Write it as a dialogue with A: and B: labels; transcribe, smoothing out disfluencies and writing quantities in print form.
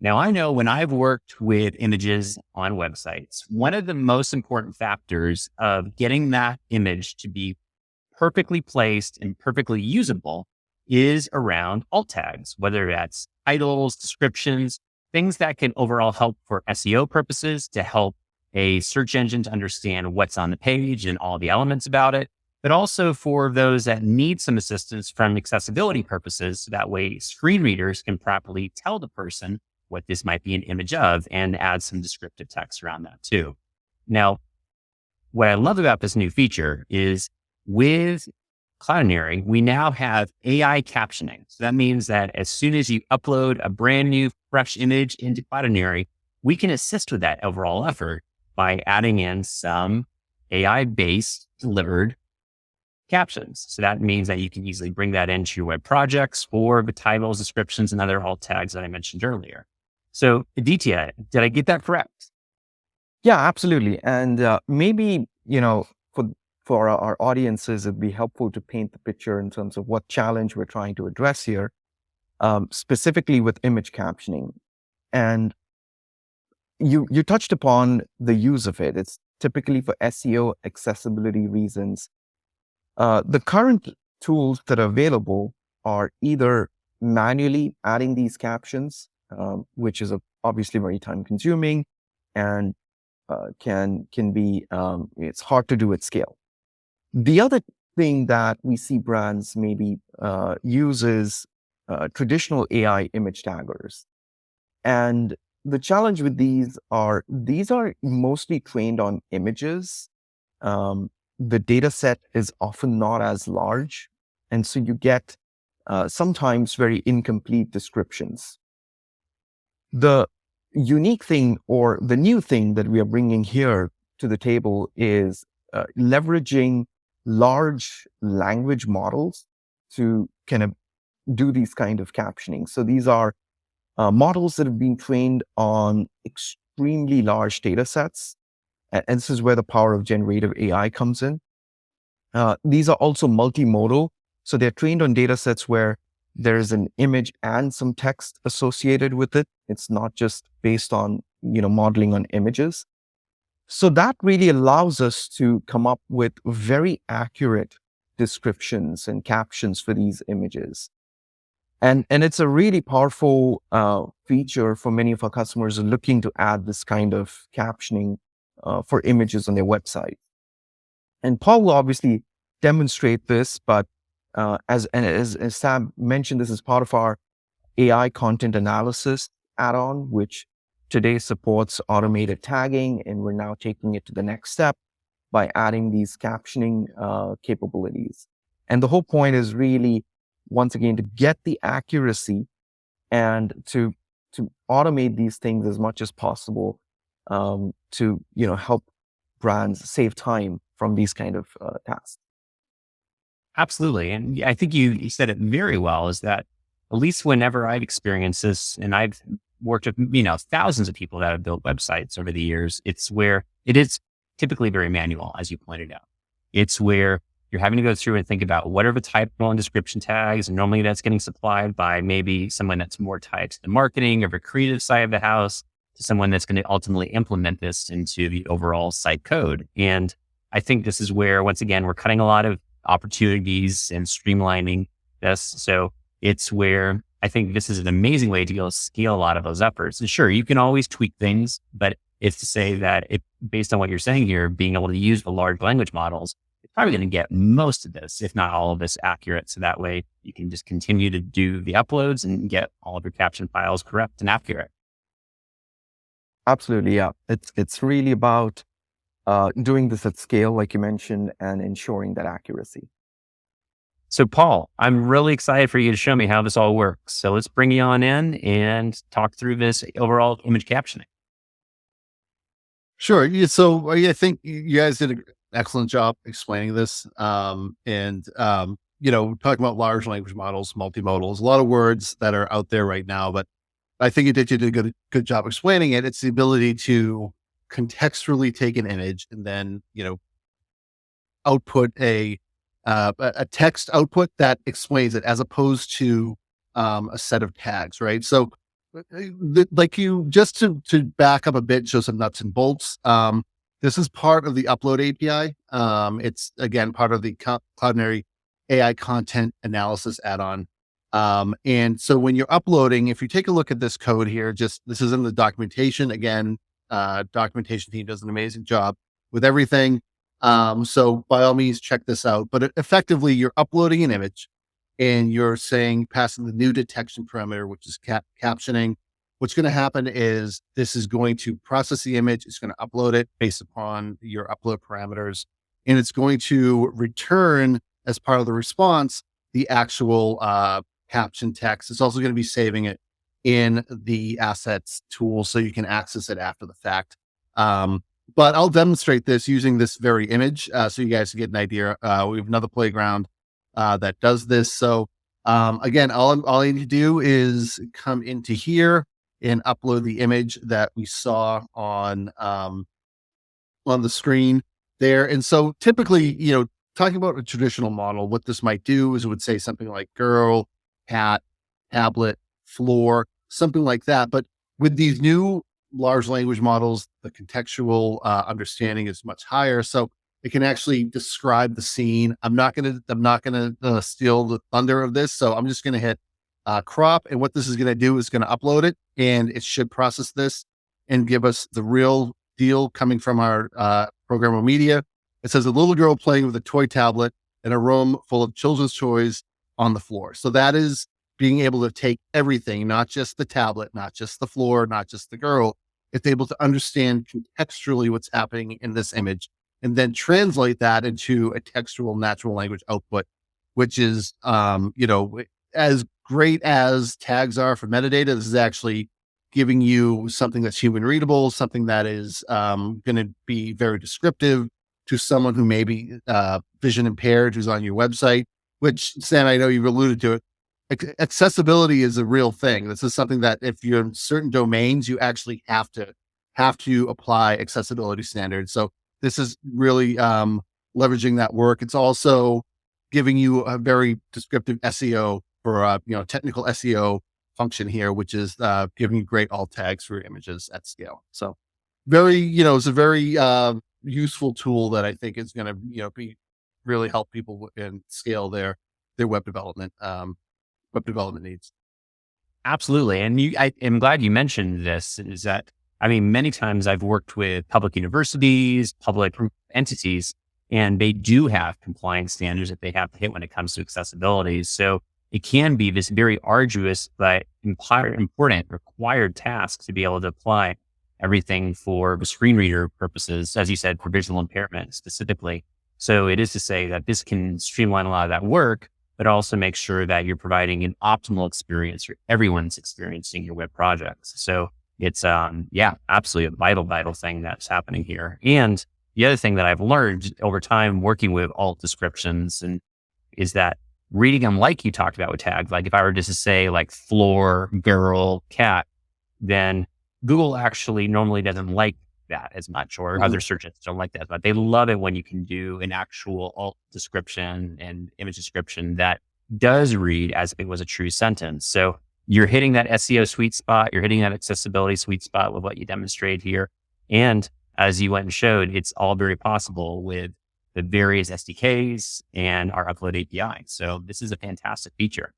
A: Now, I know when I've worked with images on websites, one of the most important factors of getting that image to be perfectly placed and perfectly usable is around alt tags, whether that's titles, descriptions, things that can overall help for SEO purposes to help a search engine to understand what's on the page and all the elements about it, but also for those that need some assistance from accessibility purposes. So that way screen readers can properly tell the person what this might be an image of and add some descriptive text around that too. Now, what I love about this new feature is with Cloudinary, we now have AI captioning. So that means that as soon as you upload a brand new fresh image into Cloudinary, we can assist with that overall effort by adding in some AI-based delivered captions. So that means that you can easily bring that into your web projects for the titles, descriptions, and other alt tags that I mentioned earlier. So Aditya, did I get that correct?
B: Yeah, absolutely. And maybe, for our audiences, it'd be helpful to paint the picture in terms of what challenge we're trying to address here, specifically with image captioning. And you touched upon the use of it. It's typically for SEO accessibility reasons. The current tools that are available are either manually adding these captions, which is obviously very time consuming and can be, it's hard to do at scale. The other thing that we see brands maybe use is traditional AI image taggers. And the challenge with these are mostly trained on images. The data set is often not as large. And so you get sometimes very incomplete descriptions. The unique thing or the new thing that we are bringing here to the table is leveraging large language models to kind of do these kind of captioning. So these are models that have been trained on extremely large data sets. And this is where the power of generative AI comes in. These are also multimodal. So they're trained on data sets where there's an image and some text associated with it. It's not just based on, modeling on images. So that really allows us to come up with very accurate descriptions and captions for these images. And it's a really powerful feature for many of our customers who are looking to add this kind of captioning for images on their website. And Paul will obviously demonstrate this, but as Sam mentioned, this is part of our AI content analysis add-on, which today supports automated tagging, and we're now taking it to the next step by adding these captioning capabilities. And the whole point is really, once again, to get the accuracy and to automate these things as much as possible to help brands save time from these kind of tasks.
A: Absolutely. And I think you said it very well, is that at least whenever I've experienced this, and I've worked with, thousands of people that have built websites over the years, it's where it is typically very manual, as you pointed out. It's where you're having to go through and think about what are the title and description tags. And normally that's getting supplied by maybe someone that's more tied to the marketing or the creative side of the house, to someone that's going to ultimately implement this into the overall site code. And I think this is where, once again, we're cutting a lot of opportunities and streamlining this. So it's where I think this is an amazing way to be able to scale a lot of those efforts. And sure, you can always tweak things, but it's to say that based on what you're saying here, being able to use the large language models, it's probably going to get most of this, if not all of this, accurate. So that way you can just continue to do the uploads and get all of your caption files correct and accurate.
B: Absolutely, yeah. It's really about doing this at scale, like you mentioned, and ensuring that accuracy.
A: So Paul, I'm really excited for you to show me how this all works. So let's bring you on in and talk through this overall image captioning.
C: Sure. Yeah, so I think you guys did an excellent job explaining this. Talking about large language models, multimodals, a lot of words that are out there right now, but I think you did a good job explaining it. It's the ability to contextually take an image and then, output a text output that explains it, as opposed to a set of tags, right? So Like you, just to back up a bit, show some nuts and bolts. This is part of the upload API. It's again part of the Cloudinary AI content analysis add-on. And so when you're uploading, if you take a look at this code here, just this is in the documentation. Again, documentation team does an amazing job with everything. So by all means, check this out. But effectively, you're uploading an image and you're saying passing the new detection parameter, which is captioning. What's going to happen is this is going to process the image. It's going to upload it based upon your upload parameters, and it's going to return as part of the response the actual caption text. It's also going to be saving it in the assets tool so you can access it after the fact. But I'll demonstrate this using this very image so you guys can get an idea. We have another playground that does this. So again, all I need to do is come into here and upload the image that we saw on the screen there. And so typically, talking about a traditional model, what this might do is it would say something like girl, cat, tablet, floor, something like that. But with these new large language models, the contextual understanding is much higher. So it can actually describe the scene. I'm not gonna steal the thunder of this. So I'm just gonna hit crop. And what this is gonna do is gonna upload it, and it should process this and give us the real deal coming from our programmable media. It says a little girl playing with a toy tablet in a room full of children's toys on the floor. So that is being able to take everything, not just the tablet, not just the floor, not just the girl. It's able to understand contextually what's happening in this image and then translate that into a textual natural language output, which is, as great as tags are for metadata, this is actually giving you something that's human readable, something that is going to be very descriptive to someone who may be vision impaired, who's on your website, which, Sam, I know you've alluded to it. Accessibility is a real thing. This is something that if you're in certain domains, you actually have to apply accessibility standards. So this is really leveraging that work. It's also giving you a very descriptive SEO for technical SEO function here, which is giving you great alt tags for your images at scale. So it's a very useful tool that I think is going to be really help people and scale their web development needs.
A: Absolutely. And I am glad you mentioned this, is that, many times I've worked with public universities, public entities, and they do have compliance standards that they have to hit when it comes to accessibility. So it can be this very arduous, but important required task to be able to apply everything for the screen reader purposes, as you said, for visual impairment specifically. So it is to say that this can streamline a lot of that work, but also make sure that you're providing an optimal experience for everyone's experiencing your web projects. So it's, absolutely a vital thing that's happening here. And the other thing that I've learned over time working with alt descriptions is that reading them, like you talked about with tags, like if I were just to say like floor, girl, cat, then Google actually normally doesn't like that as much, or other search engines don't like that, but they love it when you can do an actual alt description and image description that does read as if it was a true sentence. So you're hitting that SEO sweet spot, you're hitting that accessibility sweet spot with what you demonstrate here. And as you went and showed, it's all very possible with the various SDKs and our upload API. So this is a fantastic feature.